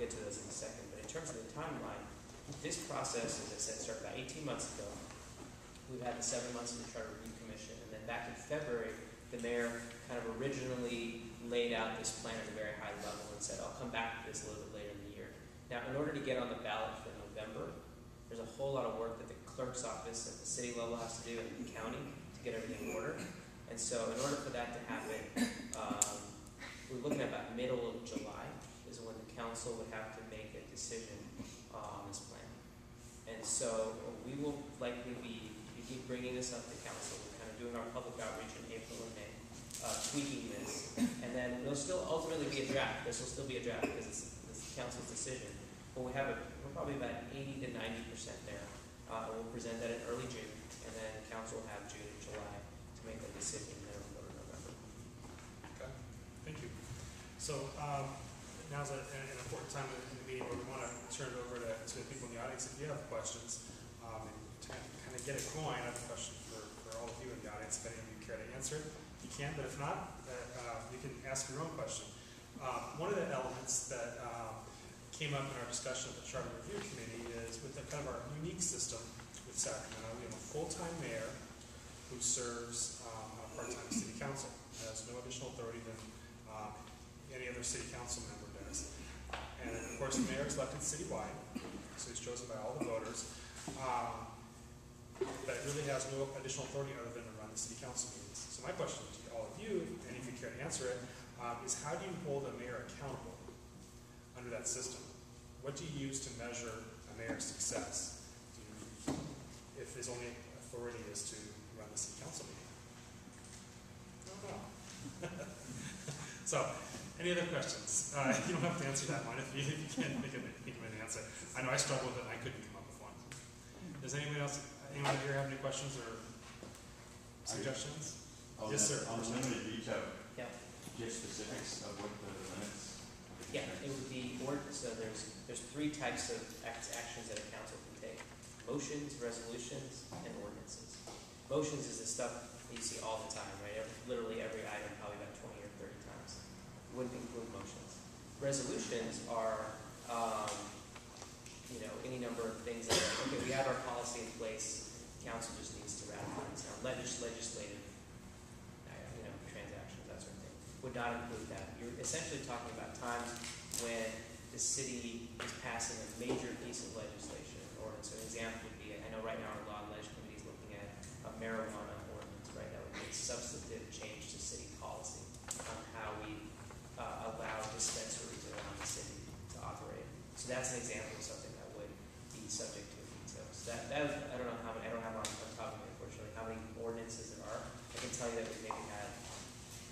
get to those in a second. But in terms of the timeline, this process, as I said, started about 18 months ago. We've had the 7 months of the Charter Review Commission, and then back in February, the mayor kind of originally laid out this plan at a very high level and said, I'll come back to this a little bit later in the year. Now, in order to get on the ballot for November, there's a whole lot of work that the clerk's office at the city level has to do and the county to get everything in order. And so in order for that to happen, we're looking at about middle of July is when the council would have to make a decision on this plan. And so we will likely be bringing this up to council. We're kind of doing our public outreach in April and May, tweaking this. And then it'll still ultimately be a draft. This will still be a draft because it's the council's decision. But we're probably about 80 to 90% there. And we'll present that in early June. And then the council will have June and July to make that decision. And then we'll go to November. Okay. Thank you. So now's an important time in the meeting where we want to turn it over to people in the audience. If you have questions, and to kind of get it going, I have a question for all of you in the audience. If any of you care to answer it, you can. But if not, you can ask your own question. One of the elements that came up in our discussion at the Charter Review Committee is with the kind of our unique system with Sacramento. We have a full-time mayor who serves on a part-time city council. Has no additional authority than any other city council member does. And of course, the mayor is elected citywide, so he's chosen by all the voters. But it really has no additional authority other than to run the city council meetings. So my question to all of you, and if you care to answer it, is how do you hold a mayor accountable under that system? What do you use to measure a mayor's success? If his only authority is to run the city council meeting? I don't know. So, any other questions? You don't have to answer that one if you can't think of an answer. I know I struggled with it and I couldn't come up with one. Does anyone here have any questions or suggestions? Yes, sir. On the limited veto, yeah. Do you have specifics of what the limits? Yeah, it would be so there's 3 types of actions that a council can take: motions, resolutions, and ordinances. Motions is the stuff you see all the time, right? Literally every item, probably about 20 or 30 times. Wouldn't include motions. Resolutions are, any number of things that are, okay, we have our policy in place, council just needs to ratify it. Now, legislative, transactions, that sort of thing, would not include that. You're essentially talking about times when the city is passing a major piece of legislation or ordinance. So an example would be, I know right now our law and legislation committee is looking at a marijuana ordinance, right? That would be a substantive change to city policy on how we allow dispensaries around the city to operate. So that's an example of something that would be subject to a veto. So that I don't know how many, I don't have on top of me, unfortunately, how many ordinances there are. I can tell you that we maybe had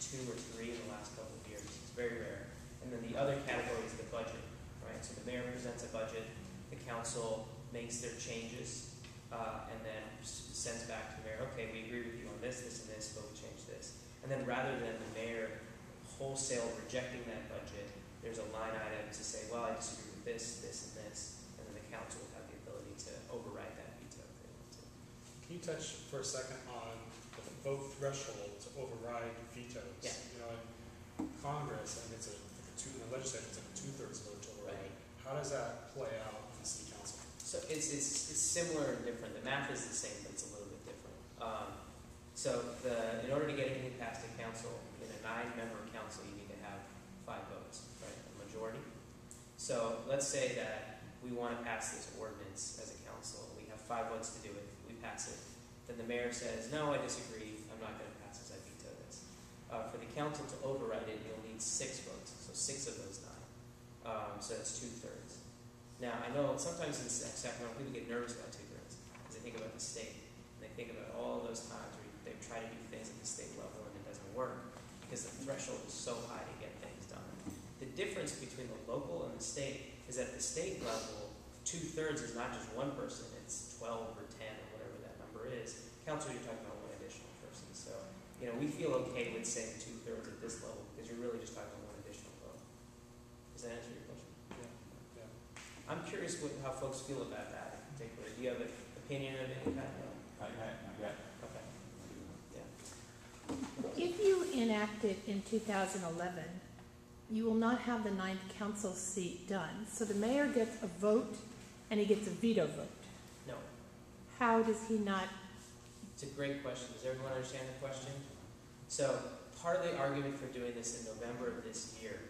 2 or 3 in the last couple of years. It's very rare. And then the other category is the budget, right? So the mayor presents a budget, the council makes their changes, and then sends back to the mayor, okay, we agree with you on this, this, and this, but we change this. And then rather than the mayor wholesale rejecting that budget, there's a line item to say, well, I disagree with this, this, and this, and then the council will have the ability to override that veto if they want to. Can you touch for a second on the vote threshold to override vetoes? Yeah. In Congress, I think it's in the legislature, it's like a 2/3 vote to override. Right. How does that play out in the city council? So it's similar and different. The math is the same, but it's a little bit different. In order to get anything passed in council, in a 9-member council, you need to have 5 votes, right? A majority. So let's say that we want to pass this ordinance as a council. We have 5 votes to do it. We pass it. Then the mayor says, no, I disagree. I'm not going to pass this. I veto this. For the council to override it, you'll need 6 votes. So 6 of those 9. So that's 2/3. Now, I know sometimes in Sacramento, people get nervous about 2/3 because they think about the state. And they think about all those times where they try to do things at the state level and it doesn't work because the threshold is so high to get things done. The difference between the local and the state is at the state level, 2/3 is not just one person, it's 12 or 10 or whatever that number is. Council, you're talking about one additional person. So, we feel okay with saying 2/3 at this level because you're really just talking about one additional vote. Does that answer your question? Yeah. I'm curious how folks feel about that in particular. Do you have an opinion of any kind? Yeah. Okay. Yeah. If you enacted in 2011 you will not have the 9th council seat done. So the mayor gets a vote and he gets a veto vote. No. How does he not? It's a great question. Does everyone understand the question? So part of the argument for doing this in November of this year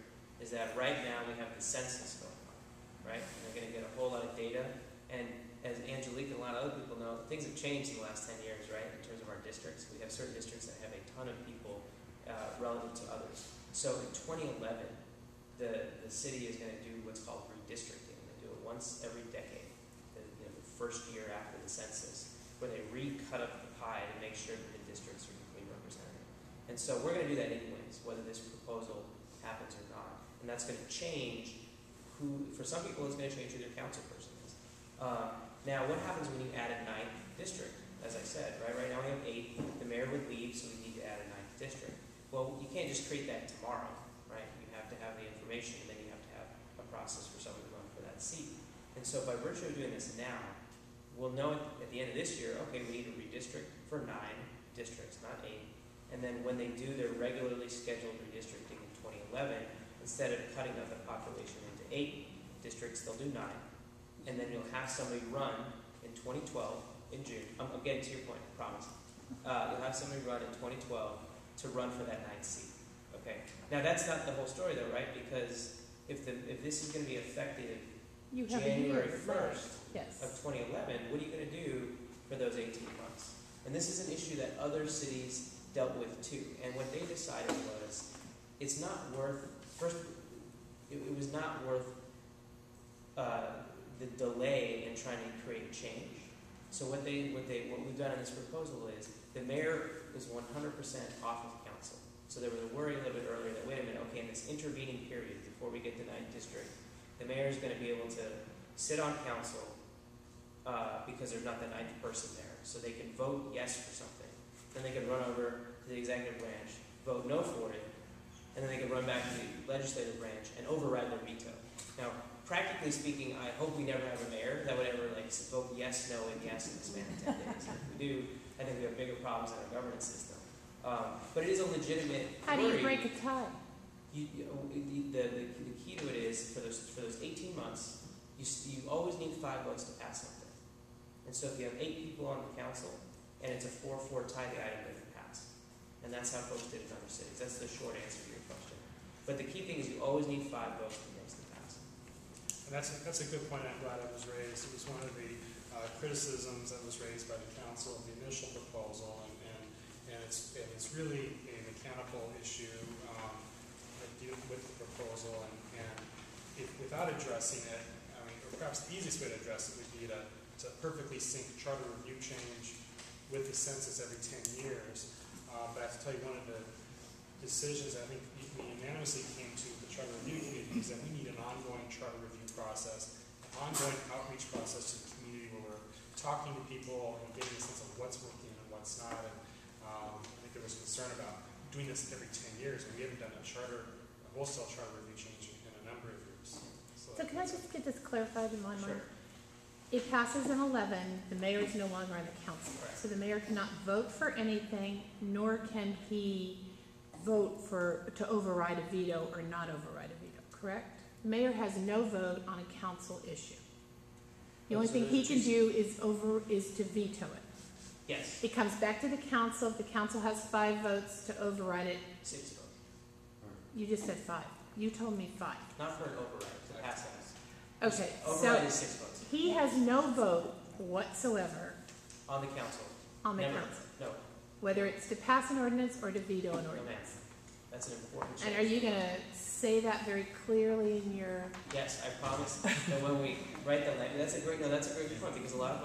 is that right now we have the census going on, right? And we're going to get a whole lot of data. And as Angelique and a lot of other people know, things have changed in the last 10 years, right, in terms of our districts. We have certain districts that have a ton of people relative to others. So in 2011, the city is going to do what's called redistricting. They do it once every decade, the first year after the census, where they recut up the pie to make sure that the districts are equally represented. And so we're going to do that anyways, whether this proposal happens or not. And that's going to change who, for some people, it's going to change who their council person is. Now, what happens when you add a 9th district? As I said, right now we have 8. The mayor would leave, so we need to add a 9th district. Well, you can't just create that tomorrow, right? You have to have the information, and then you have to have a process for someone to run for that seat. And so by virtue of doing this now, we'll know at the end of this year, okay, we need to redistrict for 9 districts, not 8. And then when they do their regularly scheduled redistricting in 2011, instead of cutting up the population into 8 districts, they'll do 9. And then you'll have somebody run in 2012, in June. I'm getting to your point, I promise. You'll have somebody run in 2012 to run for that 9th seat. Okay. Now that's not the whole story though, right? Because if this is going to be effective January 1st of 2011, what are you going to do for those 18 months? And this is an issue that other cities dealt with too. And what they decided was, it's not worth, first, it was not worth the delay in trying to create change. So what we've done in this proposal is, the mayor is 100% off of council. So there was a worry a little bit earlier that, wait a minute, okay, in this intervening period before we get to 9th district, the mayor is going to be able to sit on council because there's not the 9th person there. So they can vote yes for something. Then they can run over to the executive branch, vote no for it, and then they can run back to the legislative branch and override their veto. Now, practically speaking, I hope we never have a mayor that would ever vote yes, no, and yes in the span of 10 days. If we do, I think we have bigger problems in our governance system. But it is a legitimate How worry. do you break a tie? The key to it is, for those 18 months, you always need 5 votes to pass something. And so if you have 8 people on the council, and it's a 4-4 tie, the item doesn't pass. And that's how folks did it in other cities. That's the short answer to your question. But the key thing is you always need 5 votes to make it pass. And that's a good point. I'm glad it was raised. It was one of the criticisms that was raised by the council of the initial proposal, and it's really a mechanical issue with the proposal, and without addressing it, I mean, or perhaps the easiest way to address it would be to perfectly sync charter review change with the census every 10 years. But I have to tell you, one of the decisions I think we unanimously came to the charter review committee is that we need an ongoing charter review process, an ongoing outreach process to the community where we're talking to people and getting a sense of what's working and what's not. And I think there was concern about doing this every 10 years, and we haven't done a wholesale charter review change in a number of years. So can I just get this clarified in my mind? Sure. It passes in 11, the mayor is no longer on the council. Correct. So the mayor cannot vote for anything, nor can he vote to override a veto or not override a veto, correct? The mayor has no vote on a council issue. The only thing he can do is to veto it. Yes. It comes back to the council. If the council has 5 votes to override it, 6 votes. you just said 5. You told me 5. Not for an override, to pass it. Okay, Override so is 6 votes. he has no vote whatsoever On the council. on the Never. council, No. whether it's to pass an ordinance or to veto an No, ma'am. ordinance. That's an important change. And are you going to say that very clearly in your? Yes, I promise that when we write the language, that's a great point, because a lot of